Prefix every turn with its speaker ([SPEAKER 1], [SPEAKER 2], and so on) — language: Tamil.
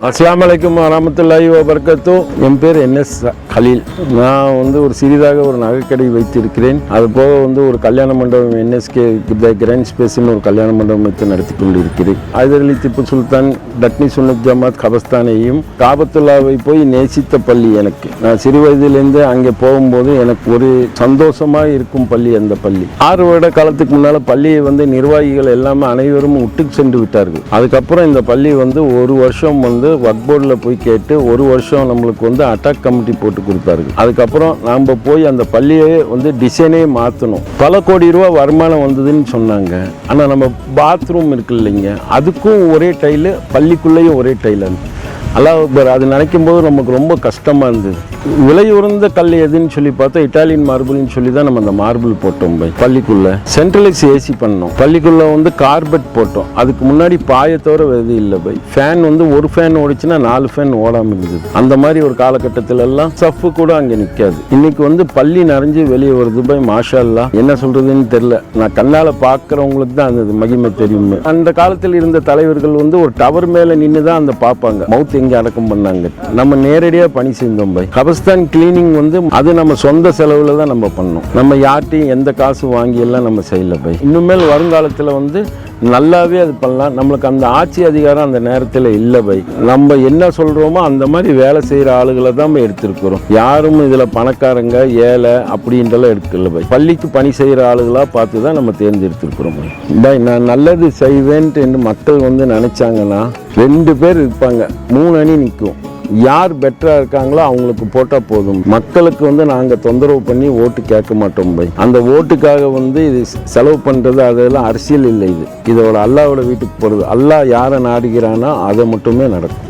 [SPEAKER 1] அஸ்ஸலாமு அலைக்கும் வரஹ்மத்துல்லாஹி வபரகாத்து. என் பேர் NS கலீல். நான் ஒரு சிறிதாக ஒரு நகைக்கடை வைத்திருக்கிறேன். அது போக ஒரு கல்யாண மண்டபம் NSK தி கிராண்ட் ஸ்பேஸ்னு ஒரு கல்யாண மண்டபம் வைத்து நடத்தி கொண்டிருக்கிறேன். ஹைதர் அலி திப்பு சுல்தான் டட்னி சுன்னத் ஜமாத் கபஸ்தானையும் காபத்துல்லாவை போய் நேசித்த பள்ளி எனக்கு. நான் சிறு வயதிலிருந்து அங்கே போகும்போது எனக்கு ஒரு சந்தோஷமாக இருக்கும் பள்ளி அந்த பள்ளி. 6 வருட காலத்துக்கு முன்னால் பள்ளியை நிர்வாகிகள் எல்லாமே அனைவரும் விட்டு சென்று விட்டார்கள். அதுக்கப்புறம் இந்த பள்ளி ஒரு வருஷம் ஒர்க் போர்டில் போய் கேட்டு ஒரு வருஷம் நம்மளுக்கு அட்டாக் கமிட்டி போட்டு கொடுத்தார்கள். அதுக்கப்புறம் நாம் போய் அந்த பள்ளியை டிசைனே மாற்றணும். பல கோடி ரூபா வருமானம் வந்ததுன்னு சொன்னாங்க. ஆனால் நம்ம பாத்ரூம் இருக்கு இல்லைங்க, அதுக்கும் ஒரே டைலு, பள்ளிக்குள்ளேயும் ஒரே டைலு. அல்லாஹ் அக்பர். அது நினைக்கும் போது நமக்கு ரொம்ப கஷ்டமாக இருந்தது. விலை உயர்ந்த கல் எதுன்னு சொல்லி பார்த்தா இட்டாலியன் மார்பிள்னு சொல்லி தான் நம்ம அந்த மார்பிள் போட்டோம். பள்ளிக்குள்ள சென்ட்ரலைஸ் ஏசி பண்ணோம். பள்ளிக்குள்ள கார்பெட் போட்டோம். அதுக்கு முன்னாடி பாயை தவிர எது இல்லை. ஃபேன் ஒரு ஃபேன் ஓடிச்சுன்னா 4 ஃபேன் ஓடாமல் இருந்தது. அந்த மாதிரி ஒரு காலகட்டத்தில் எல்லாம் சஃப்பு கூட அங்கே நிற்காது. இன்னைக்கு பள்ளி நிறைஞ்சு வெளியே வருது. மாஷா அல்லாஹ், என்ன சொல்றதுன்னு தெரியல. நான் கண்ணால் பார்க்குறவங்களுக்கு தான் அந்த மகிமை தெரியும். அந்த காலத்தில் இருந்த தலைவர்கள் ஒரு டவர் மேலே நின்று தான் அந்த பார்ப்பாங்க. மவுத் எங்கே அடக்கம் பண்ணாங்க. நம்ம நேரடியாக பணி செய்தோம். கபஸ்தான் கிளீனிங் அது நம்ம சொந்த செலவுல தான் நம்ம பண்ணோம். நம்ம யார்ட்டையும் எந்த காசு வாங்கி எல்லாம் நம்ம செய்யல. இன்னுமேல் வருங்காலத்தில் நல்லாவே அது பண்ணலாம். நம்மளுக்கு அந்த ஆட்சி அதிகாரம் அந்த நேரத்தில் இல்லை. நம்ம என்ன சொல்றோமோ அந்த மாதிரி வேலை செய்யற ஆளுகளை தான் எடுத்திருக்கிறோம். யாரும் இதுல பணக்காரங்க ஏழை அப்படின்றலாம் எடுக்கல. பள்ளிக்கு பணி செய்யற ஆளுகளா பார்த்து தான் நம்ம தேர்ந்தெடுத்திருக்கிறோம். நான் நல்லது செய்வேன்ட்டு மக்கள் நினைச்சாங்கன்னா 2 பேர் இருப்பாங்க, 3 அணி நிற்கும். யார் பெட்டராக இருக்காங்களோ அவங்களுக்கு போட்டால் போதும். மக்களுக்கு நாங்கள் தொந்தரவு பண்ணி ஓட்டு கேட்க மாட்டோம். அந்த ஓட்டுக்காக இது செலவு பண்ணுறது அதெல்லாம் அரசியல் இல்லை. இதோட அல்லாவோட வீட்டுக்கு போகிறது. அல்லாஹ் யாரை நாடுகிறானோ அதை மட்டுமே நடக்கும்.